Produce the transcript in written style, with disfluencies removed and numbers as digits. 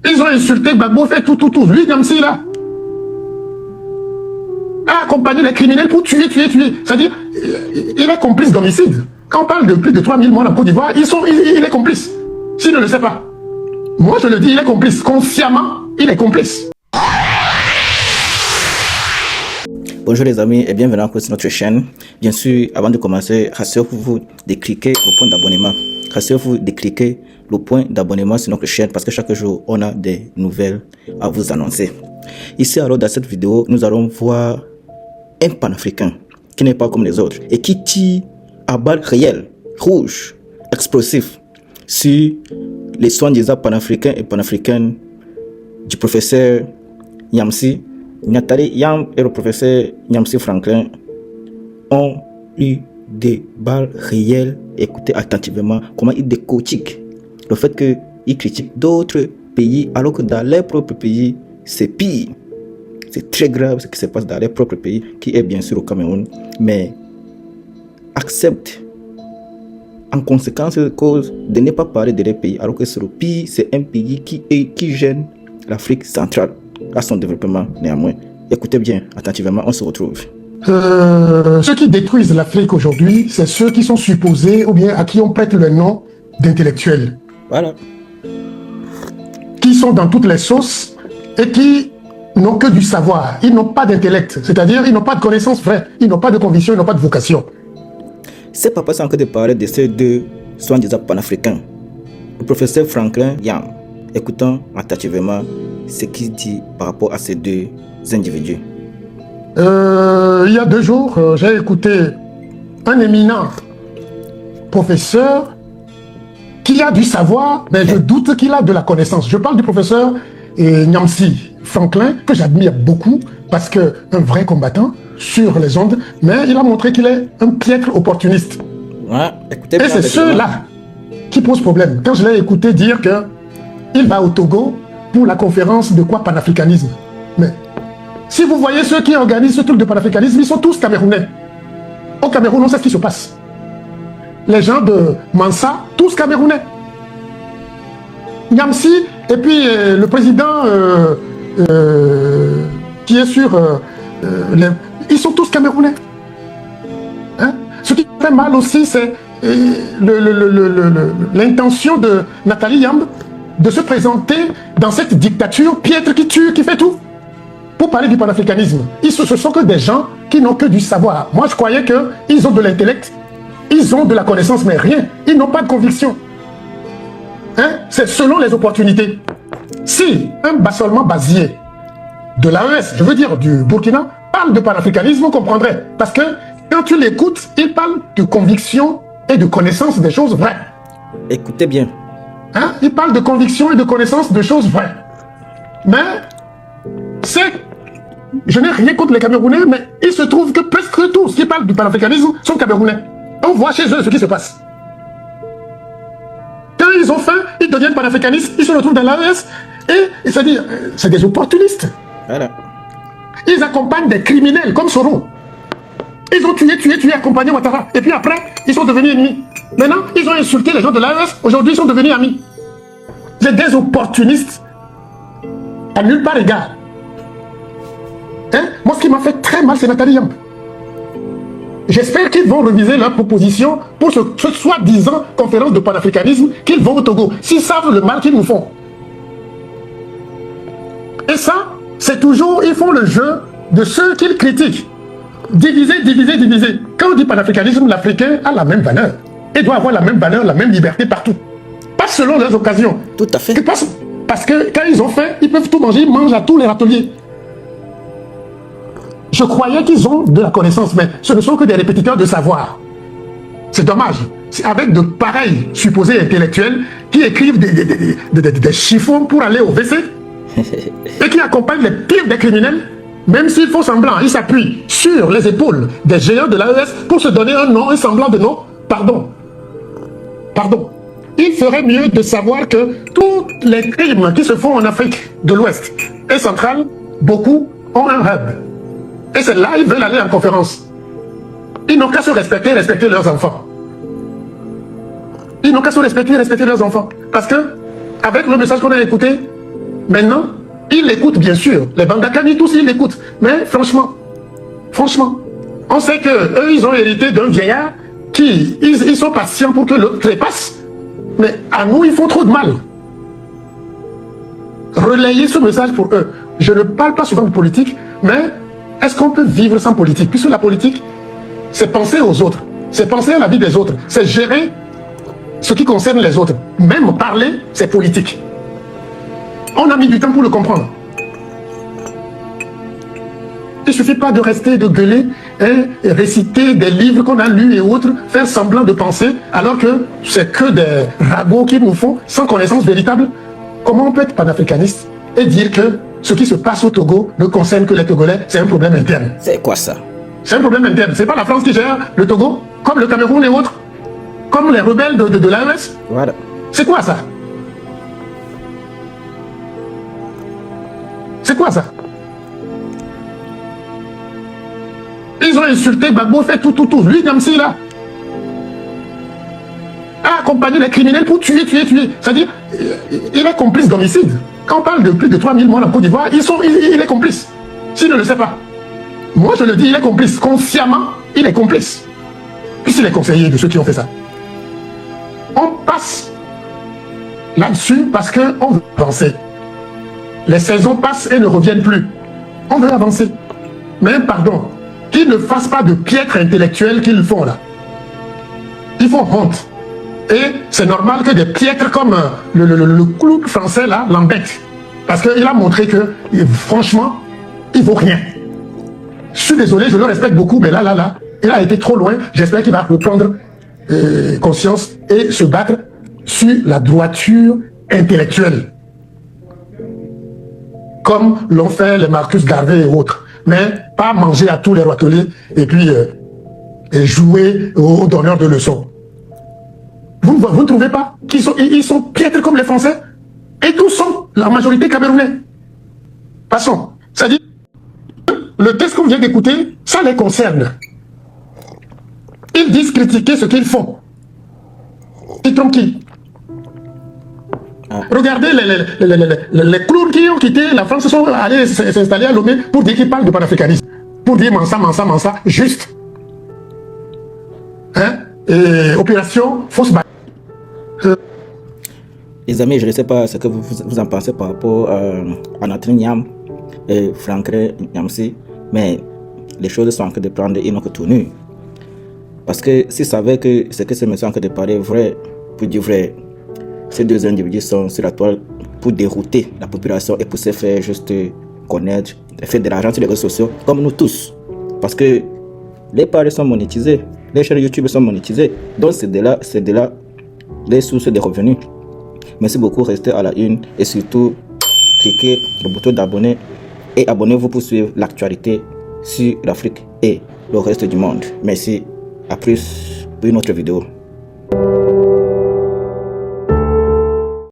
Ils ont insulté Gbagbo, fait tout. Lui, Niamsi, là, a accompagné les criminels pour tuer. C'est-à-dire, il est complice d'homicide. Quand on parle de plus de 3000 morts en Côte d'Ivoire, il est complice. S'il ne le sait pas. Moi, je le dis, il est complice. Consciemment, il est complice. Bonjour les amis et bienvenue encore sur notre chaîne. Bien sûr, avant de commencer, rassurez-vous de cliquer le point d'abonnement. Rassurez-vous de cliquer le point d'abonnement sur notre chaîne parce que chaque jour, on a des nouvelles à vous annoncer. Ici, alors, dans cette vidéo, nous allons voir un panafricain qui n'est pas comme les autres et qui tire à balles réelles, rouges, explosifs sur les soi-disant panafricains et panafricaines du professeur Niamsi. Nathalie Yamb et le professeur Niamsi Franklin ont eu des balles réelles. Écoutez attentivement comment ils décortiquent le fait qu'ils critiquent d'autres pays alors que dans leur propre pays, c'est pire. C'est très grave ce qui se passe dans leur propre pays, qui est bien sûr au Cameroun, mais acceptent en conséquence de cause de ne pas parler de leur pays alors que c'est le pire, c'est un pays qui gêne l'Afrique centrale à son développement néanmoins. Écoutez bien, attentivement, on se retrouve. Ceux qui détruisent l'Afrique aujourd'hui, c'est ceux qui sont supposés ou bien à qui on prête le nom d'intellectuels. Voilà. Qui sont dans toutes les sauces et qui n'ont que du savoir. Ils n'ont pas d'intellect, c'est-à-dire ils n'ont pas de connaissances vraies, ils n'ont pas de conviction, ils n'ont pas de vocation. C'est pas possible encore de parler de ces deux soi-disant panafricains. Le professeur Franklin Yamb. Écoutons attentivement ce qu'il dit par rapport à ces deux individus. Il y a 2 jours, j'ai écouté un éminent professeur qui a du savoir, mais je doute qu'il a de la connaissance. Je parle du professeur Niamsi Franklin, que j'admire beaucoup, parce qu'un vrai combattant sur les ondes, mais il a montré qu'il est un piètre opportuniste. Ouais, écoutez et c'est ceux-là qui posent problème. Quand je l'ai écouté dire qu'il va au Togo pour la conférence de quoi panafricanisme. Mais si vous voyez ceux qui organisent ce truc de panafricanisme, ils sont tous camerounais. Au Cameroun, on sait ce qui se passe. Les gens de Mansa, tous camerounais. Niamsi, et puis le président qui est sur... ils sont tous camerounais. Hein? Ce qui fait mal aussi, c'est l'intention de Nathalie Yamb de se présenter dans cette dictature piètre qui tue, qui fait tout. Pour parler du panafricanisme, ce sont que des gens qui n'ont que du savoir. Moi, je croyais qu'ils ont de l'intellect, ils ont de la connaissance, mais rien. Ils n'ont pas de conviction. Hein? C'est selon les opportunités. Si un bassolement basier de l'AES, je veux dire du Burkina, parle de panafricanisme, on comprendrait. Parce que quand tu l'écoutes, il parle de conviction et de connaissance des choses vraies. Écoutez bien. Hein? Il parle de conviction et de connaissance de choses vraies. Mais je n'ai rien contre les Camerounais, mais il se trouve que presque tous qui parlent du panafricanisme sont Camerounais. On voit chez eux ce qui se passe. Quand ils ont faim, ils deviennent panafricanistes, ils se retrouvent dans l'AES, et c'est-à-dire, c'est des opportunistes. Voilà. Ils accompagnent des criminels comme Soro. Ils ont tué, accompagné Ouattara. Et puis après, ils sont devenus ennemis. Maintenant, ils ont insulté les gens de l'AES, aujourd'hui ils sont devenus amis. C'est des opportunistes à nulle part égard. Hein? Moi, ce qui m'a fait très mal, c'est Nathalie Yamb. J'espère qu'ils vont reviser leur proposition pour ce soi-disant conférence de panafricanisme qu'ils vont au Togo, s'ils savent le mal qu'ils nous font. Et ça, c'est toujours, ils font le jeu de ceux qu'ils critiquent. Diviser. Quand on dit panafricanisme, l'Africain a la même valeur. Il doit avoir la même valeur, la même liberté partout. Pas selon les occasions. Tout à fait. Parce que quand ils ont faim, ils peuvent tout manger, ils mangent à tous les râteliers. Je croyais qu'ils ont de la connaissance, mais ce ne sont que des répétiteurs de savoir. C'est dommage. C'est avec de pareils supposés intellectuels qui écrivent des chiffons pour aller au WC et qui accompagnent les pires des criminels, même s'ils font semblant, ils s'appuient sur les épaules des géants de l'AES pour se donner un nom, un semblant de nom. Pardon. Il ferait mieux de savoir que tous les crimes qui se font en Afrique de l'Ouest et centrale, beaucoup ont un hub. Et c'est là qu'ils veulent aller en conférence. Ils n'ont qu'à se respecter leurs enfants. Ils n'ont qu'à se respecter leurs enfants. Parce que, avec le message qu'on a écouté, Maintenant, ils l'écoutent bien sûr. Les Bandakani, tous, ils l'écoutent. Mais franchement, on sait qu'eux, ils ont hérité d'un vieillard qui, ils sont patients pour que l'autre trépasse. Mais à nous, ils font trop de mal. Relayez ce message pour eux. Je ne parle pas souvent de politique, mais est-ce qu'on peut vivre sans politique? Puisque la politique, c'est penser aux autres, c'est penser à la vie des autres, c'est gérer ce qui concerne les autres. Même parler, c'est politique. On a mis du temps pour le comprendre. Il ne suffit pas de rester, de gueuler, et réciter des livres qu'on a lus et autres, faire semblant de penser, alors que c'est que des ragots qu'ils nous font, sans connaissance véritable. Comment on peut être panafricaniste et dire que ce qui se passe au Togo ne concerne que les Togolais, c'est un problème interne? C'est quoi ça? C'est un problème interne. C'est pas la France qui gère le Togo, comme le Cameroun et autres, comme les rebelles de l'AES. Voilà. C'est quoi ça? C'est quoi ça? Ils ont insulté Gbagbo, fait tout. Lui, Gamsi, là, a accompagné les criminels pour tuer. C'est-à-dire, il est complice d'homicide. Quand on parle de plus de 3000 morts en Côte d'Ivoire, il est complice. S'il ne le sait pas. Moi, je le dis, il est complice. Consciemment, il est complice. Puisqu'il est conseiller de ceux qui ont fait ça. On passe là-dessus parce qu'on veut avancer. Les saisons passent et ne reviennent plus. On veut avancer. Mais pardon, qu'ils ne fassent pas de piètre intellectuel qu'ils font là. Ils font honte. Et c'est normal que des piètres comme le clown français là l'embêtent. Parce qu'il a montré que, franchement, il vaut rien. Je suis désolé, je le respecte beaucoup, mais là, il a été trop loin. J'espère qu'il va reprendre conscience et se battre sur la droiture intellectuelle. Comme l'ont fait les Marcus Garvey et autres. Mais pas manger à tous les râteliers et puis jouer aux donneurs de leçons. Vous ne trouvez pas qu'ils sont piètres comme les Français? Et tous sont la majorité camerounais. Passons. C'est-à-dire, le texte qu'on vient d'écouter, ça les concerne. Ils disent critiquer ce qu'ils font. Ils trompent qui? Regardez les clowns qui ont quitté la France, sont allés s'installer à Lomé pour dire qu'ils parlent de panafricanisme. Pour dire Mansa, juste. Hein? Et opération fausse bataille. Les amis, je ne sais pas ce que vous en pensez par rapport à notre Niam et Frankré Niamsi, mais les choses sont en train de prendre une autre tournure. Parce que s'ils savaient que ce que ces messieurs sont en train de parler vrai, pour dire vrai, ces deux individus sont sur la toile pour dérouter la population et pour se faire juste connaître, faire de l'argent sur les réseaux sociaux, comme nous tous. Parce que les paris sont monétisés, les chaînes YouTube sont monétisées, donc c'est de là les sources de revenus. Merci beaucoup, restez à la une et surtout cliquez le bouton d'abonner et abonnez-vous pour suivre l'actualité sur l'Afrique et le reste du monde. Merci, à plus pour une autre vidéo.